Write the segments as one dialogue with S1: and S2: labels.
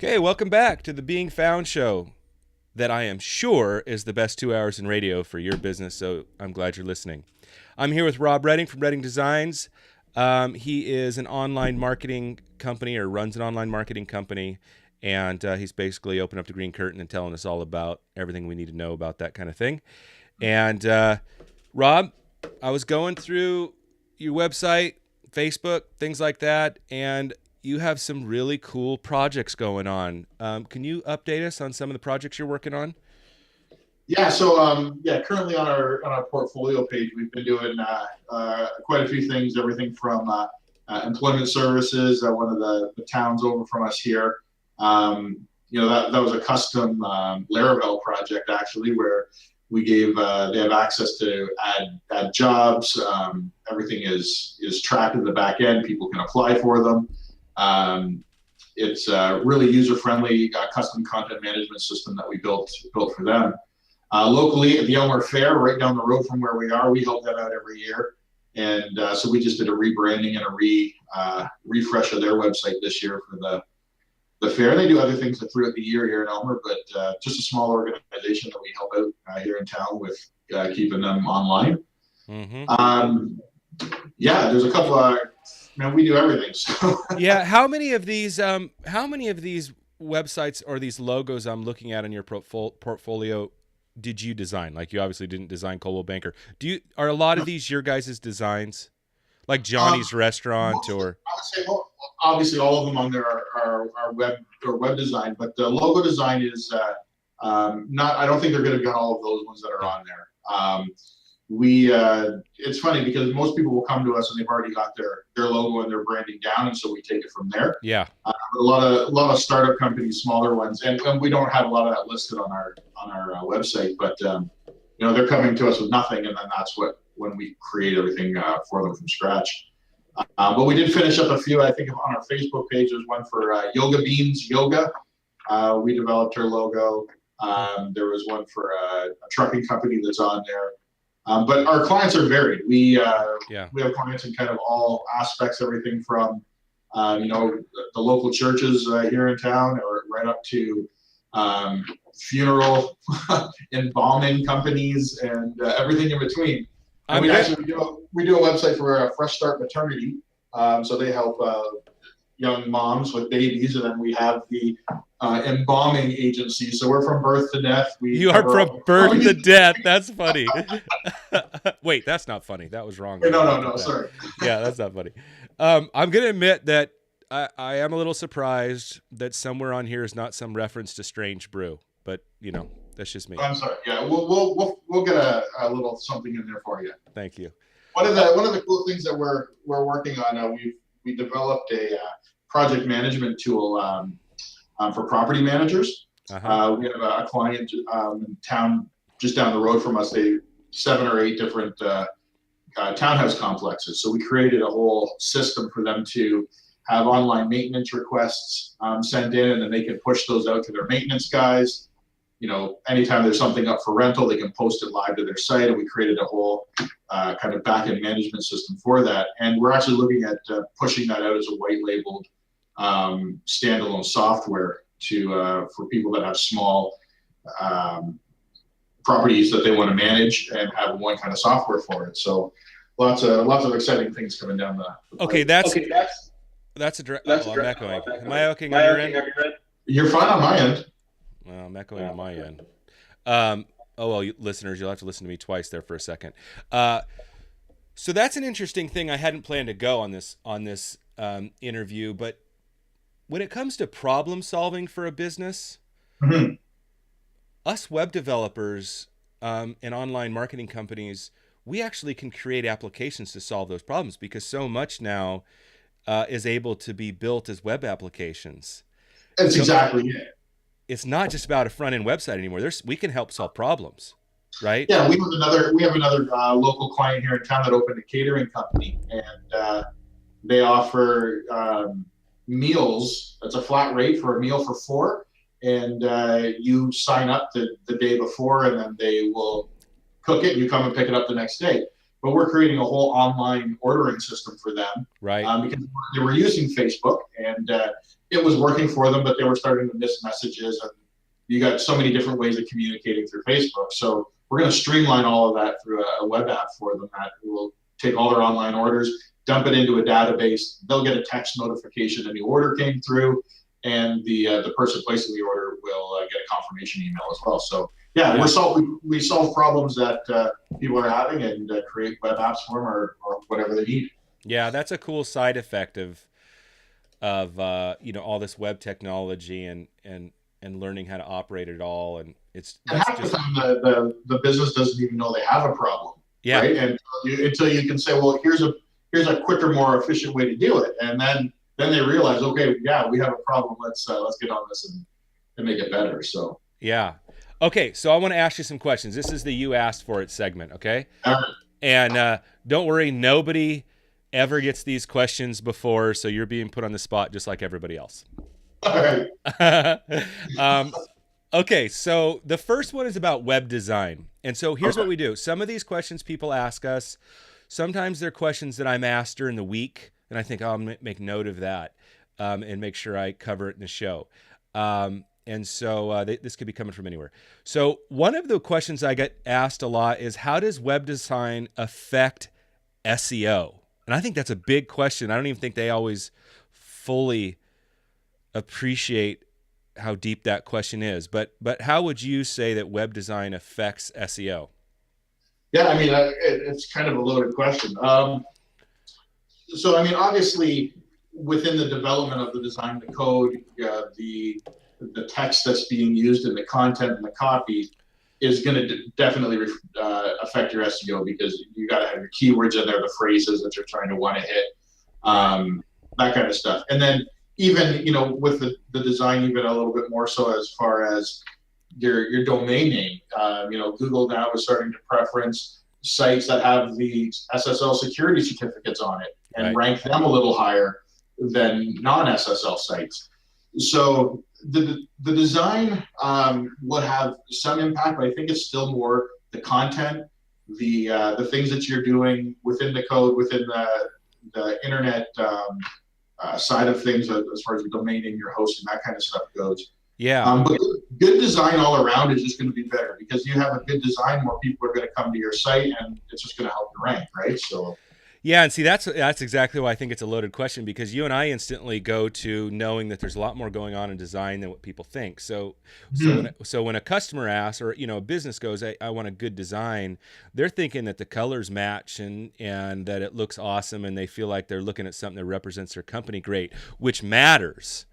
S1: Okay, welcome back to the Being Found show that I am sure is the best 2 hours in radio for your business, so I'm glad you're listening. I'm here with Rob Redding from Redding Designs. He is an online marketing company, or runs an online marketing company, and he's basically opened up the green curtain and telling us all about everything we need to know about that kind of thing. And Rob, I was going through your website, Facebook, things like that, and you have some really cool projects going on. Can you update us on some of the projects you're working on?
S2: Yeah, so currently on our portfolio page, we've been doing quite a few things. Everything from employment services, one of the towns over from us here. That was a custom Laravel project actually, where we gave they have access to add jobs. Everything is tracked in the back end. People can apply for them. It's a really user-friendly custom content management system that we built for them. Locally at the Elmer Fair, right down the road from where we are, we help them out every year. And so we just did a rebranding and a refresh of their website this year for the fair. They do other things throughout the year here in Elmer, but just a small organization that we help out here in town with keeping them online. Mm-hmm. There's a couple of, we do everything. So.
S1: Yeah. How many of these websites or these logos I'm looking at in your portfolio did you design? Like, you obviously didn't design Coldwell Banker. Are a lot of these your guys' designs? Like Johnny's Restaurant, or?
S2: I would say, well, obviously all of them on there are web design, but the logo design is not. I don't think they're going to get all of those ones that are on there. It's funny because most people will come to us and they've already got their logo and their branding down, and so we take it from there.
S1: Yeah.
S2: A lot of startup companies, smaller ones, and we don't have a lot of that listed on our website, but they're coming to us with nothing, and then that's when we create everything for them from scratch. But we did finish up a few. I think on our Facebook page, there's one for Yoga Beans Yoga. We developed her logo. There was one for a trucking company that's on there. But our clients are varied. We have clients in kind of all aspects, everything from the local churches here in town, or right up to funeral embalming companies and everything in between. And we do a website for Fresh Start Maternity, so they help young moms with babies, and then we have the embalming agency. So we're from birth to death.
S1: You are from birth to death. That's funny. Wait, that's not funny. That was wrong.
S2: No, sorry.
S1: Yeah, that's not funny. I'm going to admit that I am a little surprised that somewhere on here is not some reference to Strange Brew, but that's just me.
S2: I'm sorry. Yeah, we'll get a little something in there for you.
S1: Thank you.
S2: One of the cool things that we're working on, we developed a project management tool for property managers. Uh-huh. We have a client in town just down the road from us. They 7 or 8 different townhouse complexes. So we created a whole system for them to have online maintenance requests sent in, and then they can push those out to their maintenance guys. Anytime there's something up for rental, they can post it live to their site, and we created a whole kind of back-end management system for that. And we're actually looking at pushing that out as a white-labeled standalone software for people that have small properties that they want to manage and have one kind of software for it. So lots of exciting things coming down the
S1: okay, that's a direct. I'm echoing. Am I echoing on your end?
S2: You're fine on my end.
S1: Well, I'm echoing on my end. Listeners, you'll have to listen to me twice there for a second. So that's an interesting thing. I hadn't planned to go on this interview, but when it comes to problem solving for a business, mm-hmm. us web developers and online marketing companies, we actually can create applications to solve those problems, because so much now is able to be built as web applications.
S2: That's exactly it.
S1: It's not just about a front-end website anymore. We can help solve problems, right?
S2: Yeah, we have another local client here in town that opened a catering company, and they offer meals. It's a flat rate for a meal for 4, and you sign up the day before, and then they will cook it, and you come and pick it up the next day. But we're creating a whole online ordering system for them,
S1: right?
S2: Because they were using Facebook, and and it was working for them, but they were starting to miss messages, and you got so many different ways of communicating through Facebook. So we're going to streamline all of that through a web app for them that will take all their online orders, dump it into a database. They'll get a text notification a new order came through, and the person placing the order will get a confirmation email as well. So yeah, we solve problems that people are having, and create web apps for them, or whatever they need.
S1: Yeah, that's a cool side effect of all this web technology and learning how to operate it all, and
S2: half the time the business doesn't even know they have a problem.
S1: Yeah.
S2: Right. And until you can say, well, here's a quicker, more efficient way to do it, and then they realize, okay, yeah, we have a problem. Let's get on this and make it better. So
S1: yeah. Okay, so I want to ask you some questions. This is the "You Asked For It" segment, okay? And don't worry, nobody ever gets these questions before, so you're being put on the spot just like everybody else.
S2: All right.
S1: Okay, so the first one is about web design. And so here's what we do. Some of these questions people ask us, sometimes they're questions that I'm asked during the week, and I think I'll make note of that and make sure I cover it in the show. And so this could be coming from anywhere. So one of the questions I get asked a lot is, how does web design affect SEO? And I think that's a big question. I don't even think they always fully appreciate how deep that question is. But how would you say that web design affects SEO?
S2: Yeah, I mean, it's kind of a loaded question. So, I mean, obviously, within the development of the design, the code, the text that's being used in the content and the copy is going to definitely affect your SEO, because you got to have your keywords in there, the phrases that you're trying to want to hit, that kind of stuff. And then even, with the design, even a little bit more so as far as your domain name. Google now is starting to preference sites that have the SSL security certificates on it and rank them a little higher than non-SSL sites. So the design would have some impact, but I think it's still more the content, the things that you're doing within the code, within the internet side of things, as far as the domain name, your host, and that kind of stuff goes.
S1: Yeah.
S2: But good design all around is just going to be better, because you have a good design, more people are going to come to your site, and it's just going to help you rank, right? So. Yeah,
S1: and see, that's exactly why I think it's a loaded question, because you and I instantly go to knowing that there's a lot more going on in design than what people think. So when a customer asks, or a business goes, I want a good design, they're thinking that the colors match and that it looks awesome, and they feel like they're looking at something that represents their company great, which matters.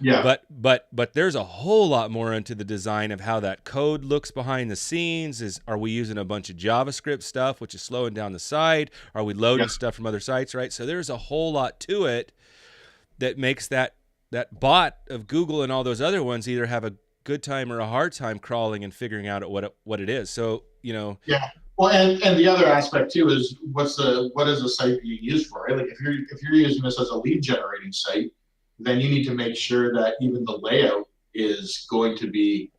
S2: Yeah.
S1: But there's a whole lot more into the design of how that code looks behind the scenes. Are we using a bunch of JavaScript stuff, which is slowing down the site? Are we loading stuff from other sites, right? So there's a whole lot to it that makes that bot of Google and all those other ones either have a good time or a hard time crawling and figuring out what it is. So,
S2: Yeah. Well, and the other aspect too is what is the site being used for, right? Like if you're using this as a lead generating site, then you need to make sure that even the layout is going to be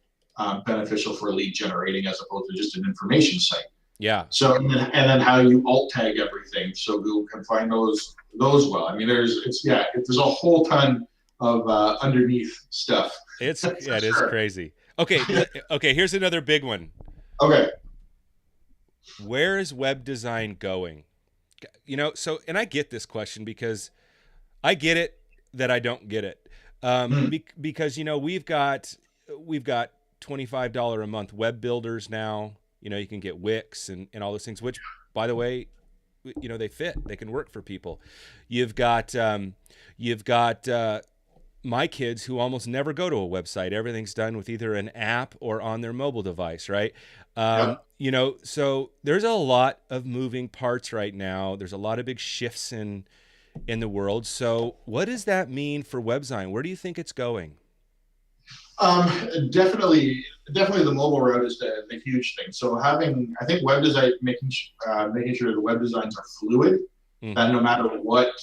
S2: beneficial for lead generating, as opposed to just an information site.
S1: Yeah.
S2: So and then how you alt tag everything so Google can find those well. I mean, there's a whole ton of underneath stuff.
S1: It is crazy. Okay. Here's another big one.
S2: Okay.
S1: Where is web design going? And I get this question because I get it that I don't get it. Because we've got $25 a month web builders now. You can get Wix and all those things, which, by the way, they fit. They can work for people. You've got my kids who almost never go to a website. Everything's done with either an app or on their mobile device, right? So there's a lot of moving parts right now. There's a lot of big shifts in the world. So what does that mean for web design? Where do you think it's going?
S2: Definitely the mobile route is the huge thing. So I think web design, making sure the web designs are fluid, that no matter what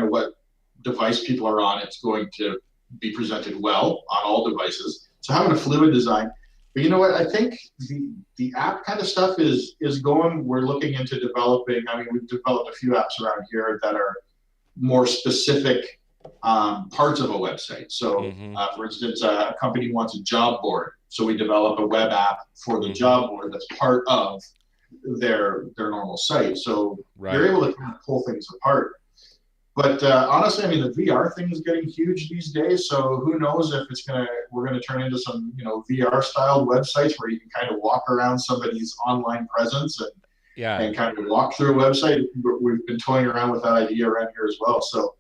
S2: what device people are on, it's going to be presented well on all devices. So having a fluid design. But you know what? I think the app kind of stuff is going. We're looking into developing. I mean, we've developed a few apps around here that are more specific parts of a website. So,
S1: Mm-hmm.
S2: for instance, a company wants a job board, so we develop a web app for the
S1: Mm-hmm.
S2: job board that's part of their normal site. So
S1: Right.
S2: you're able to kind of pull things apart. But honestly, I mean, the VR thing is getting huge these days. So who knows if we're gonna turn into some, VR style websites where you can kind of walk around somebody's online presence
S1: Yeah.
S2: and kind of walk through a website. We've been toying around with that idea around here as well. So,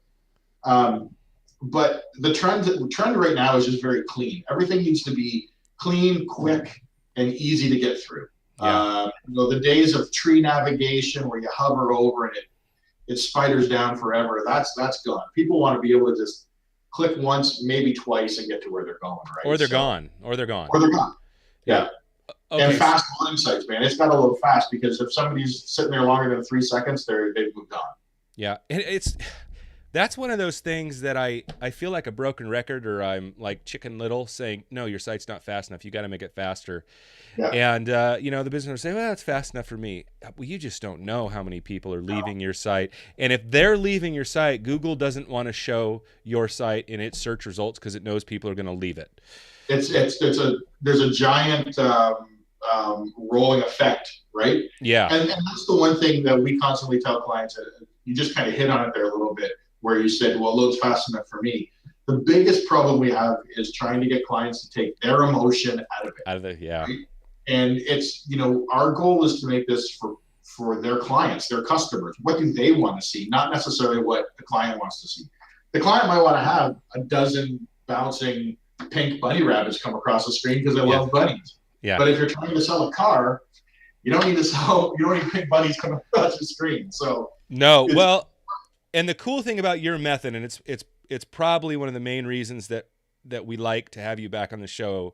S2: but the trend right now is just very clean. Everything needs to be clean, quick, and easy to get through.
S1: Yeah.
S2: The days of tree navigation where you hover over and it spiders down forever, that's gone. People want to be able to just click once, maybe twice, and get to where they're going, right?
S1: Or they're gone. Or they're gone.
S2: Yeah.
S1: Okay.
S2: And fast loading sites, man. It's got to load fast because if somebody's sitting there longer than 3 seconds, they've moved on.
S1: Yeah. That's one of those things that I feel like a broken record, or I'm like Chicken Little saying, no, your site's not fast enough. You got to make it faster.
S2: Yeah.
S1: And, the business will say, well, it's fast enough for me. Well, you just don't know how many people are leaving your site. And if they're leaving your site, Google doesn't want to show your site in its search results because it knows people are going to leave it.
S2: There's a giant rolling effect, right?
S1: Yeah.
S2: And that's the one thing that we constantly tell clients. You just kind of hit on it there a little bit, where you said, well, it loads fast enough for me. The biggest problem we have is trying to get clients to take their emotion out of it.
S1: Yeah.
S2: Right? And it's, our goal is to make this for their clients, their customers. What do they want to see? Not necessarily what the client wants to see. The client might want to have a dozen bouncing pink bunny rabbits come across the screen because they love bunnies.
S1: Yeah.
S2: But if you're trying to sell a car, you don't need pink bunnies coming across the screen. So
S1: no, well, and the cool thing about your method, and it's probably one of the main reasons that we like to have you back on the show,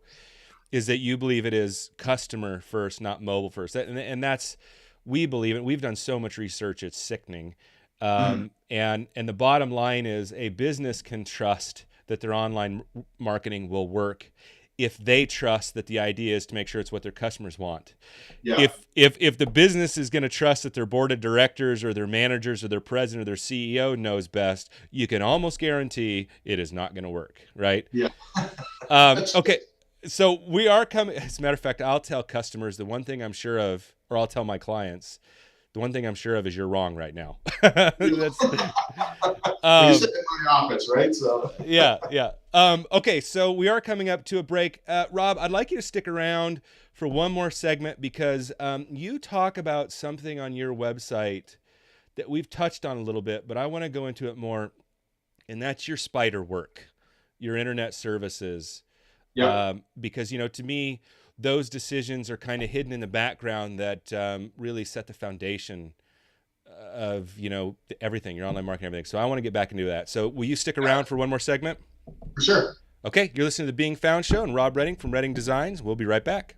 S1: is that you believe it is customer first, not mobile first. And that's, we believe it. We've done so much research, it's sickening. And the bottom line is a business can trust that their online marketing will work if they trust that the idea is to make sure it's what their customers want.
S2: Yeah.
S1: If the business is going to trust that their board of directors or their managers or their president or their CEO knows best, you can almost guarantee it is not going to work, right?
S2: Yeah.
S1: Okay. So we are coming, as a matter of fact, I'll tell customers the one thing I'm sure of, or I'll tell my clients, the one thing I'm sure of is you're wrong right now.
S2: That's, you're sitting in my office, right? So
S1: yeah. Okay, so we are coming up to a break. Rob, I'd like you to stick around for one more segment because you talk about something on your website that we've touched on a little bit, but I want to go into it more, and that's your spider work, your internet services.
S2: Yeah.
S1: Because, to me, those decisions are kind of hidden in the background that really set the foundation of, everything, your online marketing, everything. So I want to get back into that. So will you stick around for one more segment?
S2: For sure.
S1: Okay. You're listening to The Being Found Show and Rob Redding from Redding Designs. We'll be right back.